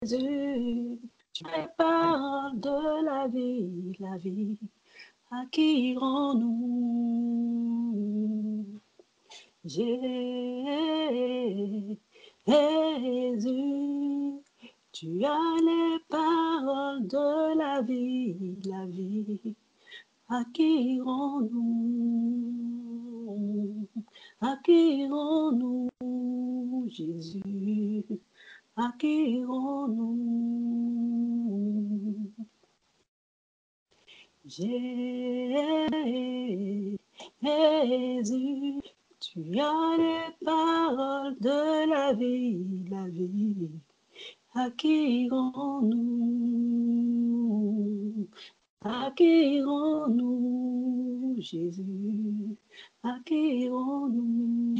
Jésus, tu es parole de la vie, à qui irons-nous? Jésus, tu as les paroles de la vie, à qui irons-nous? À qui irons-nous, Jésus? À qui irons-nous? Jésus, tu as les paroles de la vie. À qui irons-nous? À qui irons-nous, Jésus? À qui irons-nous?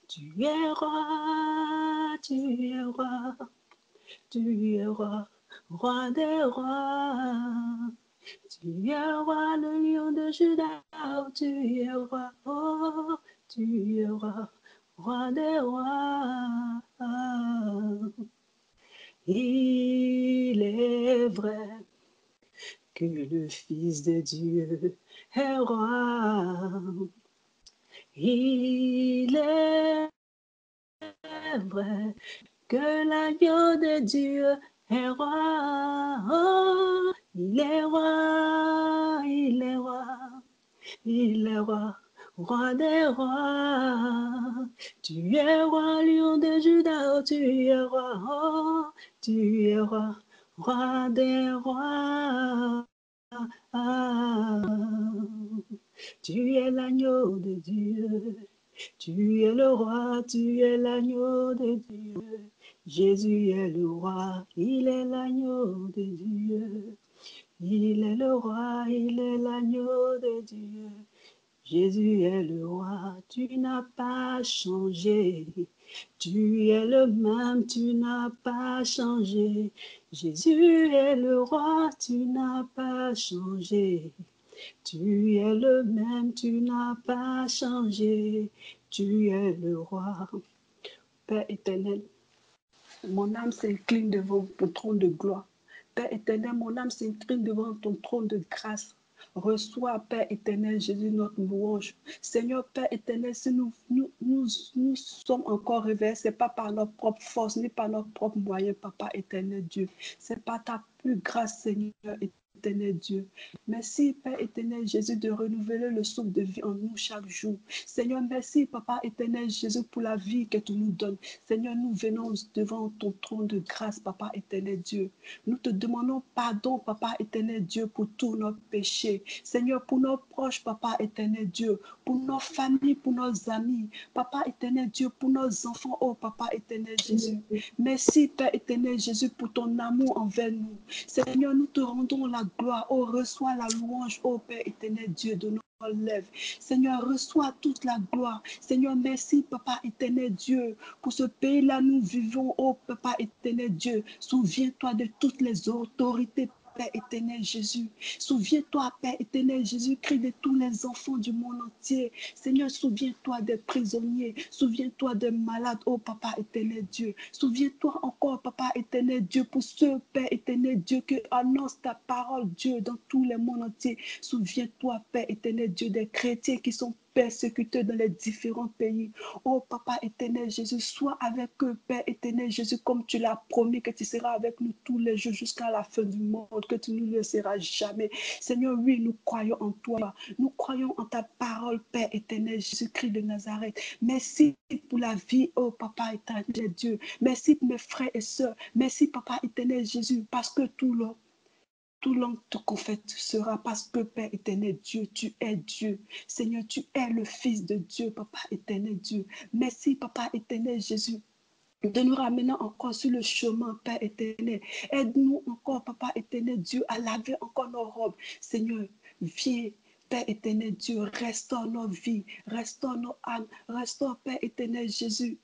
Tu es roi, tu es roi, tu es roi, roi des rois. Tu es roi, le lion de Juda, oh, tu es roi, oh, tu es roi, roi des rois. Il est vrai que le Fils de Dieu est roi. Il est vrai que l'agneau de Dieu est roi. Oh, il est roi, il est roi, il est roi, roi des rois. Tu es roi, lion de Juda, oh, tu es roi, oh, tu es roi, roi des rois. Tu es l'agneau de Dieu. Tu es le roi, tu es l'agneau de Dieu. Jésus est le roi, il est l'agneau de Dieu. Il est le roi, il est l'agneau de Dieu. Jésus est le roi, tu n'as pas changé. Tu es le même, tu n'as pas changé. Jésus est le roi, tu n'as pas changé. Tu es le même, tu n'as pas changé. Tu es le roi. Père éternel, mon âme s'incline devant ton trône de gloire. Père éternel, mon âme s'incline devant ton trône de grâce. Reçois, Père éternel, Jésus, notre louange. Seigneur, Père éternel, si nous sommes encore réveillés, ce n'est pas par notre propre force, ni par notre propre moyen, Papa éternel Dieu. C'est par ta plus grâce, Seigneur éternel Dieu. Merci, Père éternel Jésus, de renouveler le souffle de vie en nous chaque jour. Seigneur, merci, Papa éternel Jésus, pour la vie que tu nous donnes. Seigneur, nous venons devant ton trône de grâce, Papa éternel Dieu. Nous te demandons pardon, Papa éternel Dieu, pour tous nos péchés. Seigneur, pour nos proches, Papa éternel Dieu, pour nos familles, pour nos amis. Papa éternel Dieu, pour nos enfants, oh Papa éternel Jésus. Merci, Père éternel Jésus, pour ton amour envers nous. Seigneur, nous te rendons la gloire. Oh, reçois la louange, oh Père éternel Dieu, de nos lèvres. Seigneur, reçois toute la gloire. Seigneur, merci, Papa éternel Dieu, pour ce pays-là, nous vivons, oh Papa éternel Dieu. Souviens-toi de toutes les autorités, Père éternel Jésus. Souviens-toi, Père éternel Jésus-Christ, de tous les enfants du monde entier. Seigneur, souviens-toi des prisonniers. Souviens-toi des malades, oh Papa éternel Dieu. Souviens-toi encore, Papa éternel Dieu, pour ce Père éternel Dieu qui annonce ta parole, Dieu, dans tous les mondes entiers. Souviens-toi, Père éternel Dieu, des chrétiens qui sont persécutés dans les différents pays. Oh Papa éternel Jésus, sois avec eux, Père éternel Jésus, comme tu l'as promis que tu seras avec nous tous les jours jusqu'à la fin du monde, que tu ne nous laisseras jamais. Seigneur, oui, nous croyons en toi. Nous croyons en ta parole, Père éternel Jésus-Christ de Nazareth. Merci pour la vie, oh Papa éternel Dieu. Merci pour mes frères et sœurs. Merci, Papa éternel Jésus, parce que tout l'homme te confessera parce que Père éternel Dieu, tu es Dieu. Seigneur, tu es le Fils de Dieu, Papa éternel Dieu. Merci, Papa éternel Jésus, de nous ramener encore sur le chemin, Père éternel. Aide-nous encore, Papa éternel Dieu, à laver encore nos robes. Seigneur, viens. Père éternel Dieu, restaure nos vies, restaure nos âmes, restaure, Père éternel Jésus,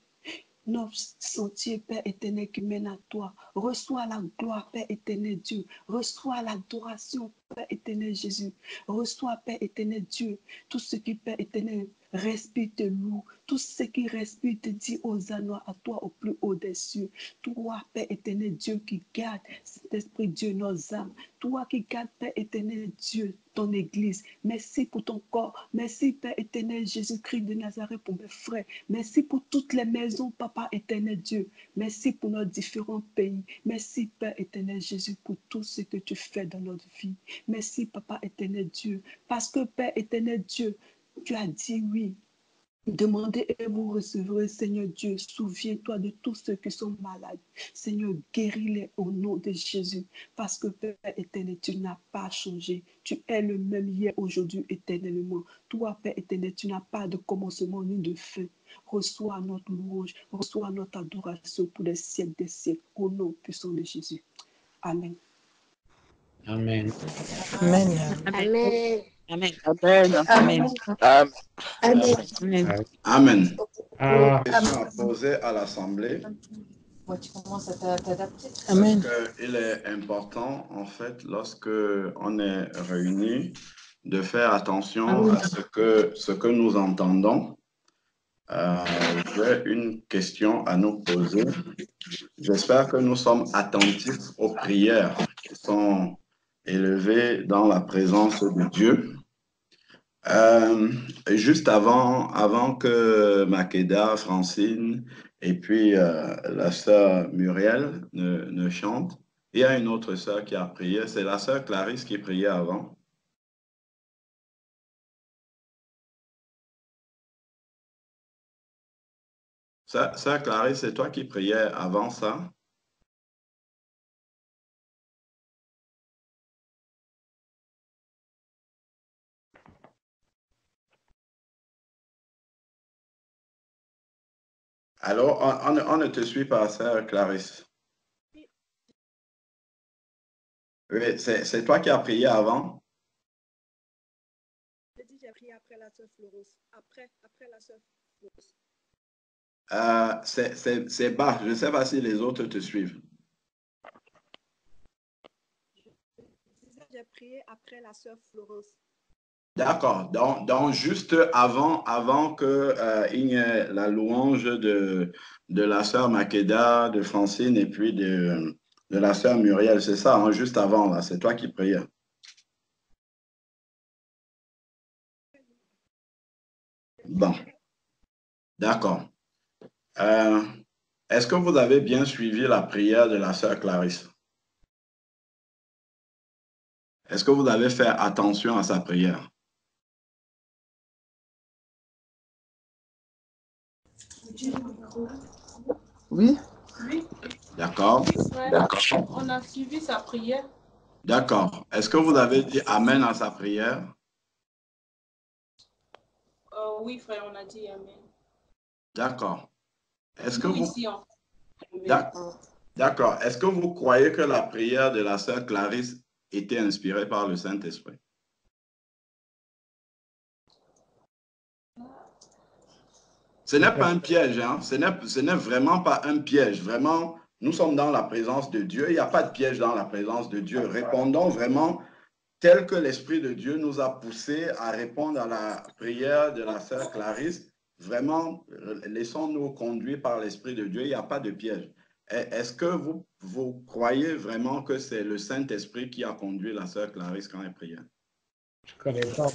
nos sentiers, Père éternel, qui mènent à toi. Reçois la gloire, Père éternel Dieu. Reçois l'adoration, Père éternel Jésus. Reçois, Père éternel Dieu, tout ce qui, Père éternel, respire te loue. Tout ce qui respire te dit Hosanna à toi au plus haut des cieux. Toi, Père éternel, Dieu qui garde, Saint-Esprit Dieu, nos âmes. Toi qui garde, Père éternel, Dieu, ton Église. Merci pour ton corps. Merci, Père éternel, Jésus-Christ de Nazareth, pour mes frères. Merci pour toutes les maisons, Papa éternel Dieu. Merci pour nos différents pays. Merci, Père éternel Jésus, pour tout ce que tu fais dans notre vie. Merci, Papa éternel Dieu. Parce que, Père éternel Dieu, tu as dit oui. Demandez et vous recevrez, Seigneur Dieu. Souviens-toi de tous ceux qui sont malades. Seigneur, guéris-les au nom de Jésus. Parce que Père éternel, tu n'as pas changé. Tu es le même hier, aujourd'hui, éternellement. Toi, Père éternel, tu n'as pas de commencement ni de fin. Reçois notre louange, reçois notre adoration pour les siècles des siècles. Au nom puissant de Jésus. Amen. Amen. Amen. Amen. Amen. Amen. Amen. Amen. Ah, Question à poser à l'Assemblée. Tu commences à t'adapter. Amen. Il est important, en fait, lorsque on est réunis, de faire attention à ce que nous entendons. J'ai une question à nous poser. J'espère que nous sommes attentifs aux prières qui sont élevées dans la présence de Dieu. Juste avant que Makeda, Francine et puis la sœur Muriel ne chantent, il y a une autre sœur qui a prié. C'est la sœur Clarisse qui priait avant. Sœur Clarisse, c'est toi qui priais avant ça? Alors, on ne te suit pas, sœur Clarisse. Oui, c'est toi qui as prié avant? J'ai prié après la sœur Florence. Après la sœur Florence. C'est bas. Je ne sais pas si les autres te suivent. J'ai prié après la sœur Florence. D'accord. Donc, juste avant que il y ait la louange de la sœur Makeda, de Francine et puis de la sœur Muriel, c'est ça, hein, juste avant, là, c'est toi qui priais. Bon, d'accord. Est-ce que vous avez bien suivi la prière de la sœur Clarisse? Est-ce que vous avez fait attention à sa prière? Oui. D'accord. On a suivi sa prière. D'accord. Est-ce que vous avez dit Amen à sa prière? Oui, frère, on a dit Amen. D'accord. Est-ce que Nous vous... ici, D'accord. Est-ce que vous croyez que la prière de la sœur Clarisse était inspirée par le Saint-Esprit? Ce n'est pas un piège, hein? Ce n'est vraiment pas un piège. Vraiment, nous sommes dans la présence de Dieu. Il n'y a pas de piège dans la présence de Dieu. Répondons vraiment tel que l'Esprit de Dieu nous a poussés à répondre à la prière de la sœur Clarisse. Vraiment, laissons-nous conduire par l'Esprit de Dieu. Il n'y a pas de piège. Est-ce que vous croyez vraiment que c'est le Saint-Esprit qui a conduit la sœur Clarisse quand elle priait? je ne connais pas.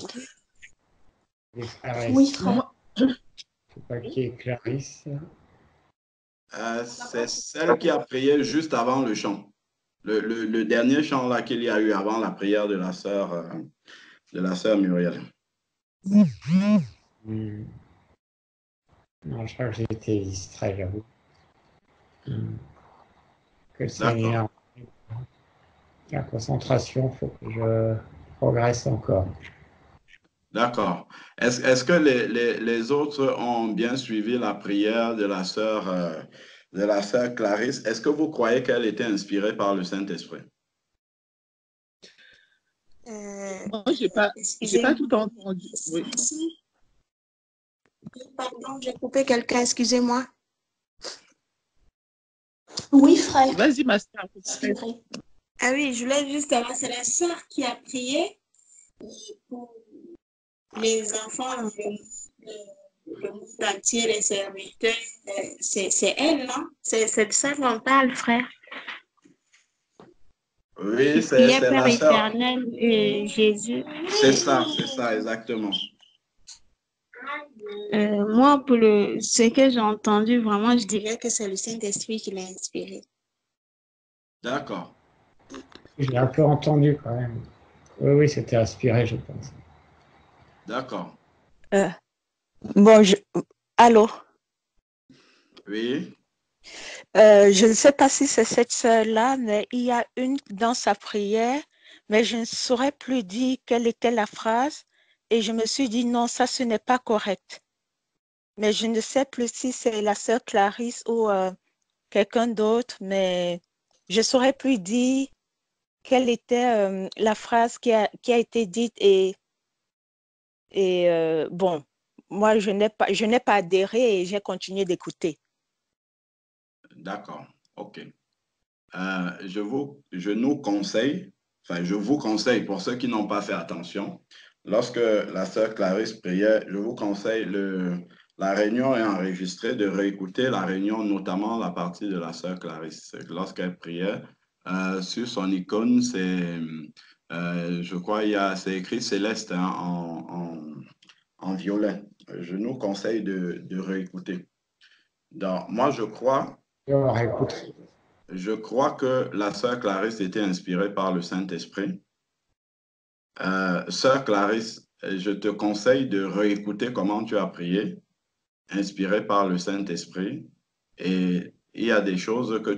Oui, frère. Je ne sais pas qui est Clarisse. C'est celle qui a prié juste avant le chant. Le dernier chant là qu'il y a eu avant la prière de la sœur Muriel. Non, je crois que j'ai été distrait, j'avoue. Que le Seigneur, la concentration, il faut que je progresse encore. D'accord. Est-ce que les autres ont bien suivi la prière de la sœur Clarisse? Est-ce que vous croyez qu'elle était inspirée par le Saint-Esprit? Moi, je n'ai pas tout entendu. Oui. Pardon, j'ai coupé quelqu'un, excusez-moi. Oui, frère. Vas-y, ma soeur. Ah oui, je voulais juste savoir, c'est la sœur qui a prié pour les enfants, le monde entier, les serviteurs, c'est elle, non? C'est de ça qu'on parle, frère. Oui, c'est Père la sœur. éternel et Jésus. C'est ça, exactement. Moi, pour ce que j'ai entendu, vraiment, je dirais que c'est le Saint-Esprit qui l'a inspiré. D'accord. Je l'ai un peu entendu quand même. Oui, c'était inspiré, je pense. D'accord. Bon, allô? Oui. Je ne sais pas si c'est cette sœur-là, mais il y a une dans sa prière, mais je ne saurais plus dire quelle était la phrase. Et je me suis dit, non, ça, ce n'est pas correct. Mais je ne sais plus si c'est la sœur Clarisse ou quelqu'un d'autre, mais je ne saurais plus dire quelle était la phrase qui a été dite. Et bon, moi, je n'ai pas adhéré et j'ai continué d'écouter. D'accord, ok. Je vous conseille pour ceux qui n'ont pas fait attention, lorsque la sœur Clarisse priait, je vous conseille, la réunion est enregistrée, de réécouter la réunion, notamment la partie de la sœur Clarisse. Lorsqu'elle priait, sur son icône, je crois, c'est écrit céleste, hein, en violet. Je nous conseille de réécouter. Donc, moi, je crois que la sœur Clarisse était inspirée par le Saint-Esprit. Sœur Clarisse, je te conseille de réécouter comment tu as prié, inspirée par le Saint-Esprit. Et il y a des choses que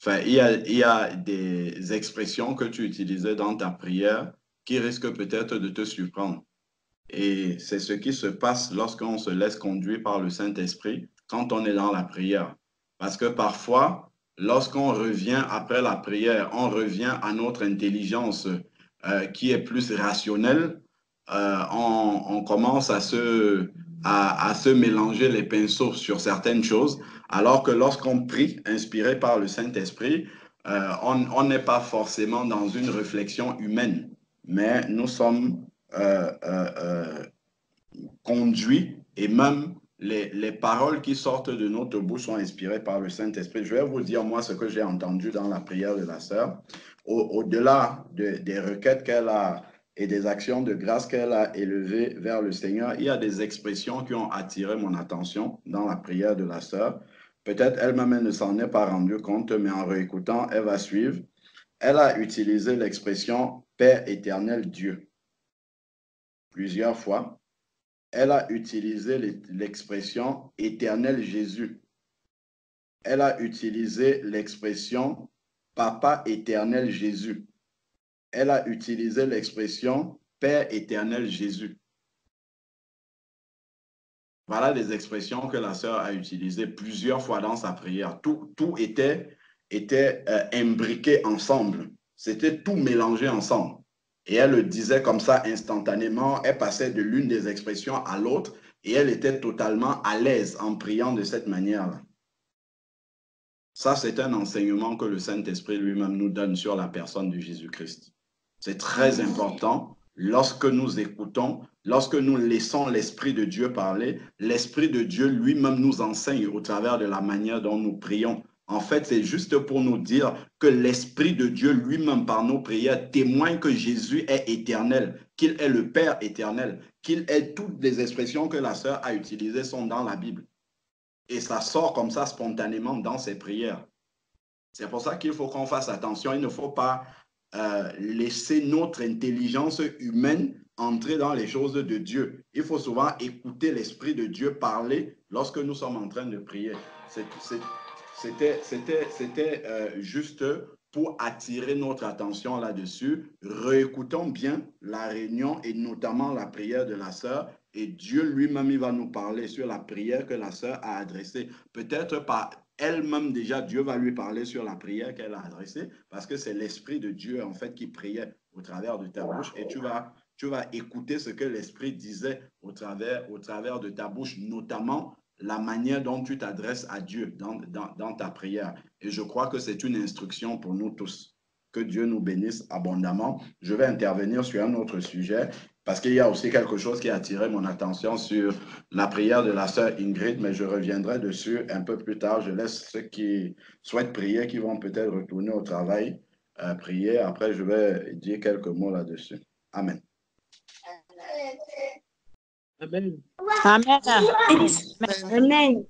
il y a des expressions que tu utilisais dans ta prière qui risquent peut-être de te surprendre. Et c'est ce qui se passe lorsqu'on se laisse conduire par le Saint-Esprit quand on est dans la prière. Parce que parfois, lorsqu'on revient après la prière, on revient à notre intelligence qui est plus rationnelle. On commence à se mélanger les pinceaux sur certaines choses, alors que lorsqu'on prie, inspiré par le Saint-Esprit, on n'est pas forcément dans une réflexion humaine, mais nous sommes conduits et même les paroles qui sortent de notre bouche sont inspirées par le Saint-Esprit. Je vais vous dire, moi, ce que j'ai entendu dans la prière de la sœur. Au-delà des requêtes qu'elle a et des actions de grâce qu'elle a élevées vers le Seigneur, il y a des expressions qui ont attiré mon attention dans la prière de la sœur. Peut-être elle-même, elle ne s'en est pas rendue compte, mais en réécoutant, elle va suivre. Elle a utilisé l'expression « Père éternel Dieu » plusieurs fois. Elle a utilisé l'expression « éternel Jésus ». Elle a utilisé l'expression « Papa éternel Jésus ». Elle a utilisé l'expression « Père éternel Jésus ». Voilà des expressions que la sœur a utilisées plusieurs fois dans sa prière. Tout était imbriqué ensemble. C'était tout mélangé ensemble. Et elle le disait comme ça instantanément. Elle passait de l'une des expressions à l'autre et elle était totalement à l'aise en priant de cette manière-là. Ça, c'est un enseignement que le Saint-Esprit lui-même nous donne sur la personne de Jésus-Christ. C'est très important. Lorsque nous écoutons, lorsque nous laissons l'Esprit de Dieu parler, l'Esprit de Dieu lui-même nous enseigne au travers de la manière dont nous prions. En fait, c'est juste pour nous dire que l'Esprit de Dieu lui-même, par nos prières, témoigne que Jésus est éternel, qu'il est le Père éternel, qu'il est toutes les expressions que la sœur a utilisées sont dans la Bible. Et ça sort comme ça spontanément dans ses prières. C'est pour ça qu'il faut qu'on fasse attention. Il ne faut pas laisser notre intelligence humaine entrer dans les choses de Dieu. Il faut souvent écouter l'Esprit de Dieu parler lorsque nous sommes en train de prier. C'était juste pour attirer notre attention là-dessus. Réécoutons bien la réunion et notamment la prière de la sœur. Et Dieu lui-même, il va nous parler sur la prière que la sœur a adressée. Peut-être par elle-même déjà, Dieu va lui parler sur la prière qu'elle a adressée parce que c'est l'Esprit de Dieu en fait qui priait au travers de ta bouche et tu vas écouter ce que l'Esprit disait au travers de ta bouche, notamment la manière dont tu t'adresses à Dieu dans ta prière. Et je crois que c'est une instruction pour nous tous. Que Dieu nous bénisse abondamment. Je vais intervenir sur un autre sujet Parce qu'il y a aussi quelque chose qui a attiré mon attention sur la prière de la sœur Ingrid, mais je reviendrai dessus un peu plus tard. Je laisse ceux qui souhaitent prier, qui vont peut-être retourner au travail, prier. Après, je vais dire quelques mots là-dessus. Amen. Amen. Amen. Amen.